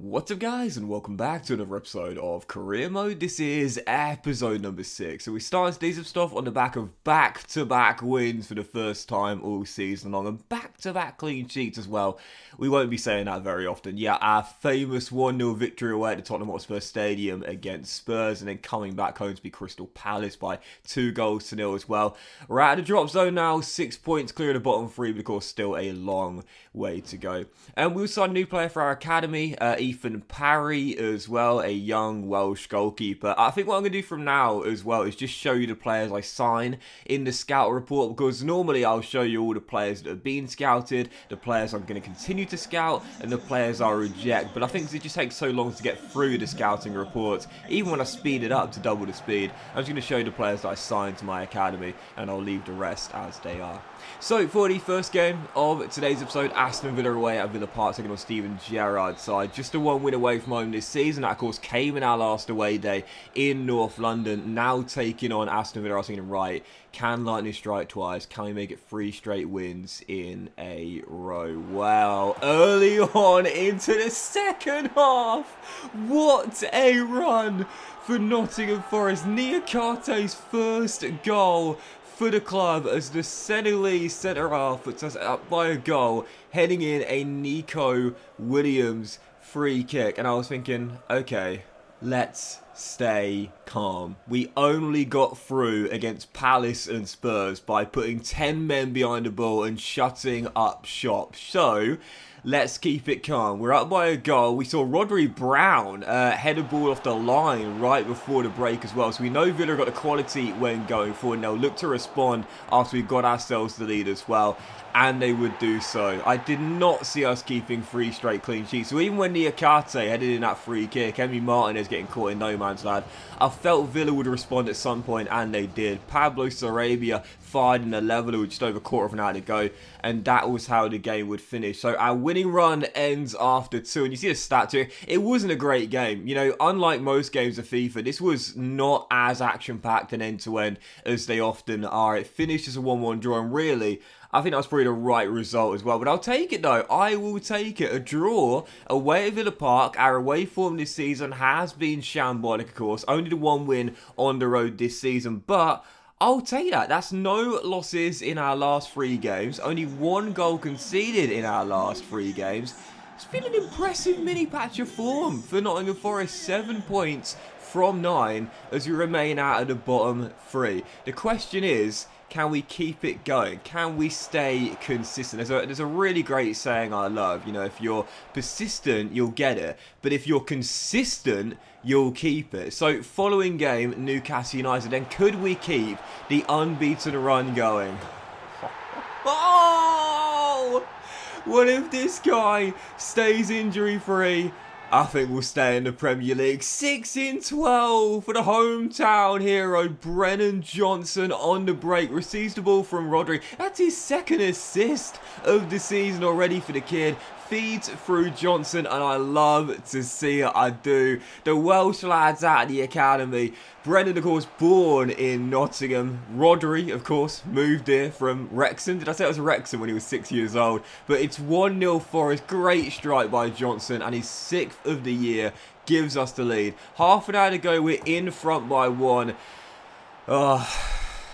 What's up guys, and welcome back to another episode of Career Mode. This is episode number 6. So we started today's stuff on the back of back-to-back wins for the first time all season long, and back-to-back clean sheets as well. We won't be saying that very often. Yeah, our famous 1-0 victory away at the Tottenham Hotspur Stadium against Spurs, and then coming back home to beat Crystal Palace by 2-0 as well. We're out of the drop zone now, 6 points clear of the bottom 3, but of course still a long way to go. And we also signed a new player for our academy, Ethan Parry as well, a young Welsh goalkeeper. I think what I'm going to do from now as well is just show you the players I sign in the scout report, because normally I'll show you all the players that have been scouted, the players I'm going to continue to scout, and the players I'll reject. But I think it just takes so long to get through the scouting reports, even when I speed it up to double the speed. I'm just going to show you the players that I signed to my academy, and I'll leave the rest as they are. So for the first game of today's episode, Aston Villa away at Villa Park, taking on Steven Gerrard's side. Just a 1 win away from home this season. That of course came in our last away day in North London. Now taking on Aston Villa. I was thinking, right, can lightning strike twice? Can we make it 3 straight wins in a row? Well, early on into the second half, what a run for Nottingham Forest. Niakate's first goal for the club as the Senegalese centre-half puts us up by a goal, heading in a Nico Williams free kick. And I was thinking, okay, let's stay calm. We only got through against Palace and Spurs by putting 10 men behind the ball and shutting up shop. So let's keep it calm. We're up by a goal. We saw Rodri Brown head a ball off the line right before the break as well. So we know Villa got the quality when going forward. They'll look to respond after we got ourselves the lead as well. And they would do so. I did not see us keeping 3 straight clean sheets. So even when Niakate headed in that free kick, Emi Martinez getting caught in no man's land, I felt Villa would respond at some point, and they did. Pablo Sarabia fired in a leveler with just over a quarter of an hour to go, and that was how the game would finish. So our winning run ends after 2, and you see the stats here. It wasn't a great game. You know, unlike most games of FIFA, this was not as action-packed and end-to-end as they often are. It finished as a 1-1 draw, and really, I think that was probably the right result as well. But I'll take it though. I will take it. A draw away at Villa Park. Our away form this season has been shambolic, of course. Only the 1 win on the road this season. But I'll take that. That's no losses in our last 3 games. Only 1 goal conceded in our last 3 games. It's been an impressive mini patch of form for Nottingham Forest. 7 points from 9 as we remain out of the bottom 3. The question is, can we keep it going? Can we stay consistent? There's a really great saying I love. You know, if you're persistent, you'll get it. But if you're consistent, you'll keep it. So following game, Newcastle United, then could we keep the unbeaten run going? Oh! What if this guy stays injury free? I think we'll stay in the Premier League. 6 in 12 for the hometown hero, Brennan Johnson on the break. Receives the ball from Rodri. That's his 2nd assist of the season already for the kid. Feeds through Johnson, and I love to see it. I do. The Welsh lads at the academy. Brennan, of course, born in Nottingham. Rodri, of course, moved here from Wrexham. Did I say it was Wrexham when he was 6 years old? But it's 1-0 Forest. Great strike by Johnson, and his 6th of the year gives us the lead. Half an hour to go. We're in front by 1.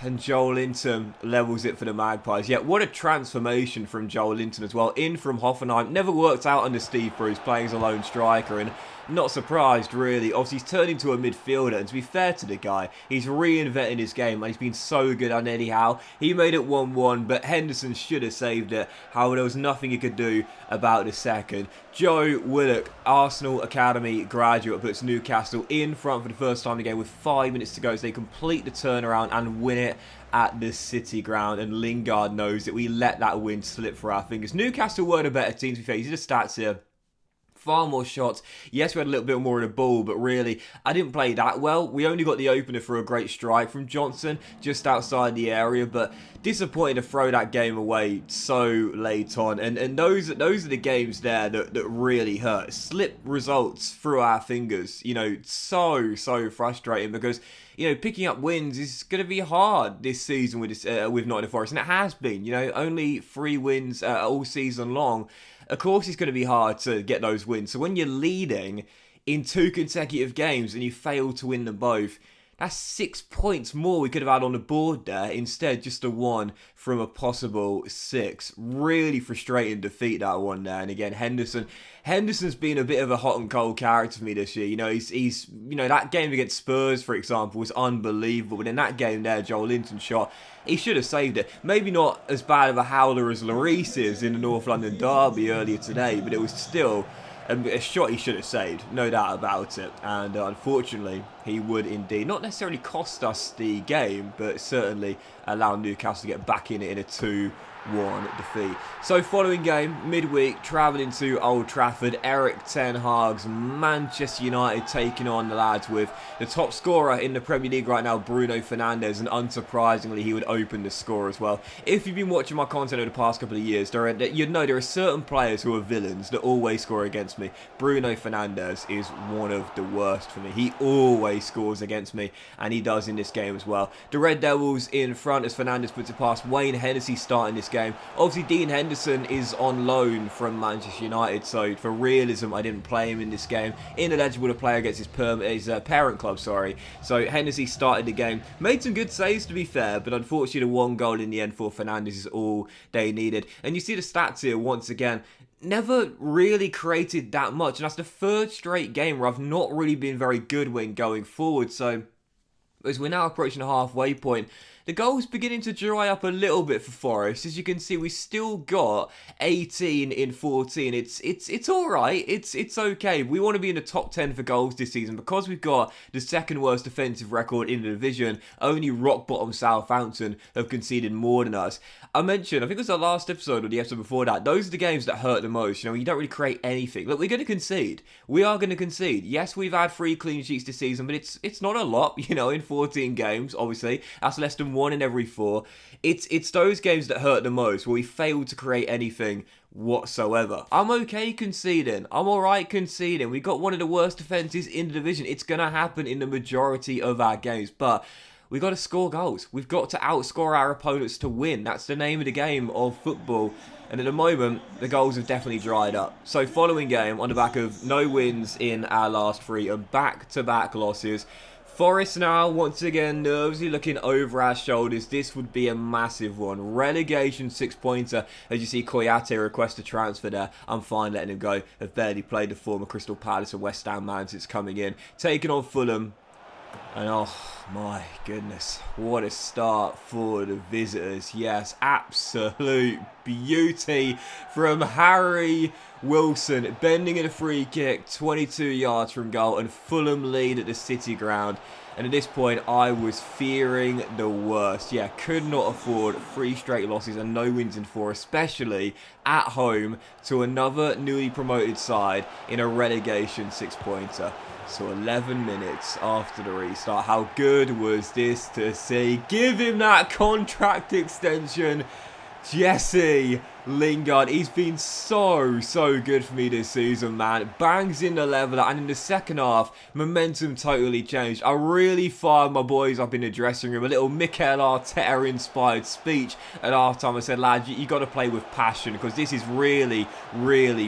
And Joel Linton levels it for the Magpies. Yeah, what a transformation from Joel Linton as well. In from Hoffenheim. Never worked out under Steve Bruce, playing as a lone striker. And not surprised, really. Obviously, he's turned into a midfielder. And to be fair to the guy, he's reinvented his game. And he's been so good on Eddie Howe. He made it 1-1, but Henderson should have saved it. However, there was nothing he could do about the second. Joe Willock, Arsenal Academy graduate, puts Newcastle in front for the first time in the game with 5 minutes to go. So they complete the turnaround and win it at the City ground, and Lingard knows that we let that win slip through our fingers. Newcastle were the better team, to be fair. You see the stats here. Far more shots. Yes, we had a little bit more of the ball, but really, I didn't play that well. We only got the opener for a great strike from Johnson just outside the area, but disappointed to throw that game away so late on. And those are the games there that really hurt. Slip results through our fingers. You know, so frustrating because, you know, picking up wins is going to be hard this season with Nottingham Forest, and it has been. You know, only 3 wins all season long. of course it's going to be hard to get those wins. So when you're leading in 2 consecutive games and you fail to win them both, that's 6 points more we could have had on the board there. Instead, just a 1 from a possible 6. Really frustrating defeat, that one there. And again, Henderson's been a bit of a hot and cold character for me this year. You know, he's that game against Spurs, for example, was unbelievable. But in that game there, Joel Linton shot, he should have saved it. Maybe not as bad of a howler as Lloris is in the North London derby earlier today, but it was still a shot he should have saved, no doubt about it. And unfortunately, he would indeed not necessarily cost us the game, but certainly allow Newcastle to get back in it in a 2-1 defeat. So following game, midweek, travelling to Old Trafford, Erik ten Hag's Manchester United taking on the lads with the top scorer in the Premier League right now, Bruno Fernandes, and unsurprisingly he would open the score as well. If you've been watching my content over the past couple of years, you'd know there are certain players who are villains that always score against me. Bruno Fernandes is one of the worst for me. He always scores against me, and he does in this game as well. The Red Devils in front as Fernandes puts it past Wayne Hennessy starting this game. Obviously, Dean Henderson is on loan from Manchester United, so for realism, I didn't play him in this game. Ineligible to play against his parent club, sorry. So Hennessy started the game. Made some good saves, to be fair, but unfortunately, the 1 goal in the end for Fernandes is all they needed. And you see the stats here once again. Never really created that much, and that's the 3rd straight game where I've not really been very good when going forward. So as we're now approaching the halfway point, the goal's beginning to dry up a little bit for Forest. As you can see, we still got 18 in 14. It's all right. It's okay. We want to be in the top 10 for goals this season because we've got the 2nd worst defensive record in the division. Only rock bottom Southampton have conceded more than us. I mentioned, I think it was the last episode or the episode before that, those are the games that hurt the most. You know, you don't really create anything. Look, we're going to concede. We are going to concede. Yes, we've had 3 clean sheets this season, but it's not a lot, you know, in 14 games, obviously. That's less than 1 in every 4. It's those games that hurt the most, where we fail to create anything whatsoever. I'm okay conceding. I'm alright conceding. We've got one of the worst defences in the division. It's going to happen in the majority of our games, but we've got to score goals. We've got to outscore our opponents to win. That's the name of the game of football. And at the moment, the goals have definitely dried up. So following game, on the back of no wins in our last 3 and back-to-back losses, Forest now, once again, nervously looking over our shoulders. This would be a massive one. Relegation 6-pointer. As you see, Koyate request a transfer there. I'm fine letting him go. Have barely played the former Crystal Palace and West Ham man since coming in. Taking on Fulham. And oh my goodness, what a start for the visitors. Yes, absolute beauty from Harry Wilson, bending in a free kick, 22 yards from goal, and Fulham lead at the City ground. And at this point, I was fearing the worst. Yeah, could not afford 3 straight losses and no wins in 4, especially at home to another newly promoted side in a relegation 6-pointer. So 11 minutes after the restart. How good was this to see? Give him that contract extension. Jesse Lingard, he's been so good for me this season, man. Bangs in the leveler, and in the second half, momentum totally changed. I really fired my boys up in the dressing room. A little Mikel Arteta-inspired speech at half-time. I said, lads, you got to play with passion because this is really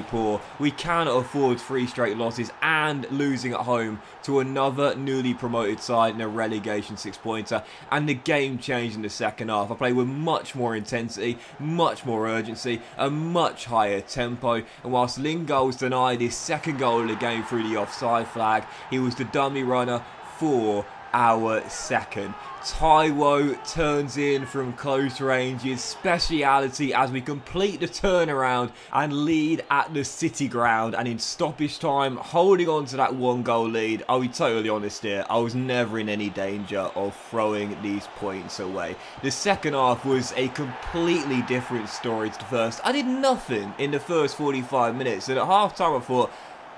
poor. We cannot afford 3 straight losses and losing at home to another newly promoted side in a relegation 6-pointer. And the game changed in the second half. I played with much more intensity, much more urgency, a much higher tempo, and whilst Lingard was denied his 2nd goal of the game through the offside flag, he was the dummy runner for our 2nd. Taiwo turns in from close range, his speciality, as we complete the turnaround and lead at the City ground, and in stoppage time, holding on to that 1-goal lead. I'll be totally honest here, I was never in any danger of throwing these points away. The second half was a completely different story to the first. I did nothing in the first 45 minutes, and at half time I thought,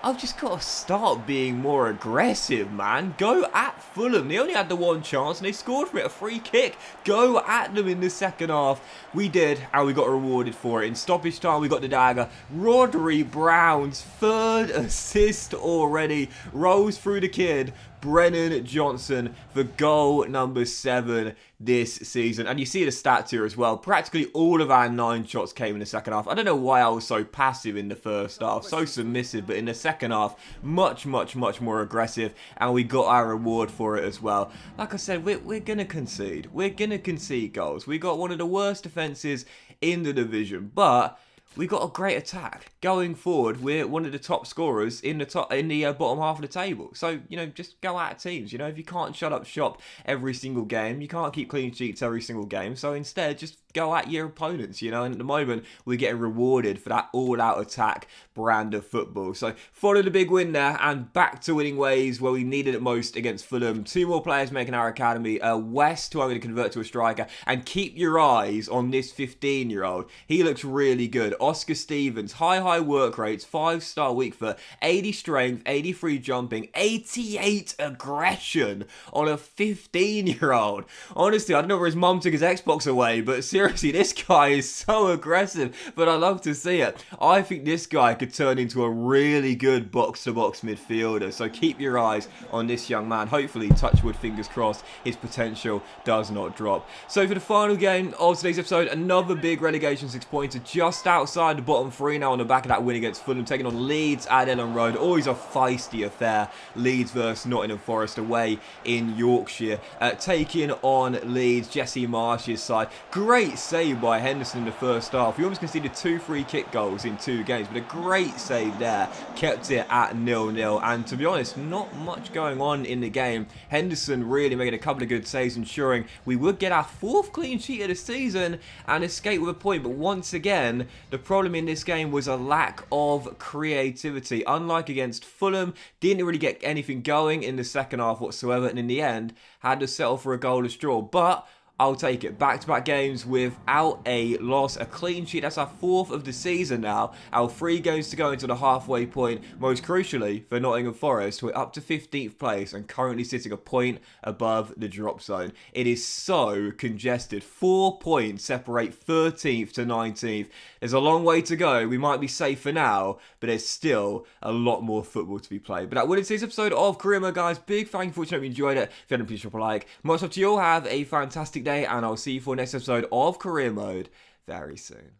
I've just got to start being more aggressive, man. Go at Fulham. They only had the 1 chance and they scored from it, a free kick. Go at them in the second half. We did, and we got rewarded for it. In stoppage time, we got the dagger. Rodri Brown's 3rd assist already. Rolls through the kid. Brennan Johnson for goal number 7 this season. And you see the stats here as well. Practically all of our 9 shots came in the second half. I don't know why I was so passive in the first half, so submissive, but in the second half, much more aggressive, and we got our reward for it as well. Like I said, we're going to concede. We're going to concede goals. We got one of the worst defences in the division, but we got a great attack. Going forward, we're one of the top scorers in the bottom half of the table. So, just go out of teams. If you can't shut up shop every single game, you can't keep clean sheets every single game. So instead, just go at your opponents, and at the moment, we're getting rewarded for that all-out attack brand of football. So, followed a big win there, and back to winning ways where we needed it most against Fulham. 2 more players making our academy. West, who I'm going to convert to a striker, and keep your eyes on this 15-year-old. He looks really good. Oscar Stevens, high work rates, 5-star weak foot, 80 strength, 83 jumping, 88 aggression on a 15-year-old. Honestly, I don't know where his mum took his Xbox away, but seriously, this guy is so aggressive, but I love to see it. I think this guy could turn into a really good box-to-box midfielder, so keep your eyes on this young man. Hopefully, touch wood, fingers crossed, his potential does not drop. So for the final game of today's episode, another big relegation 6-pointer just outside the bottom 3 now on the back of that win against Fulham, taking on Leeds at Ellen Road. Always a feisty affair. Leeds versus Nottingham Forest away in Yorkshire. Taking on Leeds, Jesse Marsh's side. Great save by Henderson in the first half. We almost conceded 2 free kick goals in 2 games, but a great save there. Kept it at 0-0. And to be honest, not much going on in the game. Henderson really making a couple of good saves, ensuring we would get our 4th clean sheet of the season and escape with a point. But once again, the problem in this game was a lack of creativity. Unlike against Fulham, didn't really get anything going in the second half whatsoever, and in the end, had to settle for a goalless draw. But I'll take it. Back-to-back games without a loss, a clean sheet. That's our 4th of the season now. Our 3 games to go into the halfway point. Most crucially, for Nottingham Forest, we're up to 15th place and currently sitting a point above the drop zone. It is so congested. 4 points separate 13th to 19th. There's a long way to go. We might be safe for now, but there's still a lot more football to be played. But that will end today's episode of Career Mode, guys. Big thank you for watching. I hope you enjoyed it. If you hadn't, please drop a like. Much love to you all. Have a fantastic day, and I'll see you for the next episode of Career Mode very soon.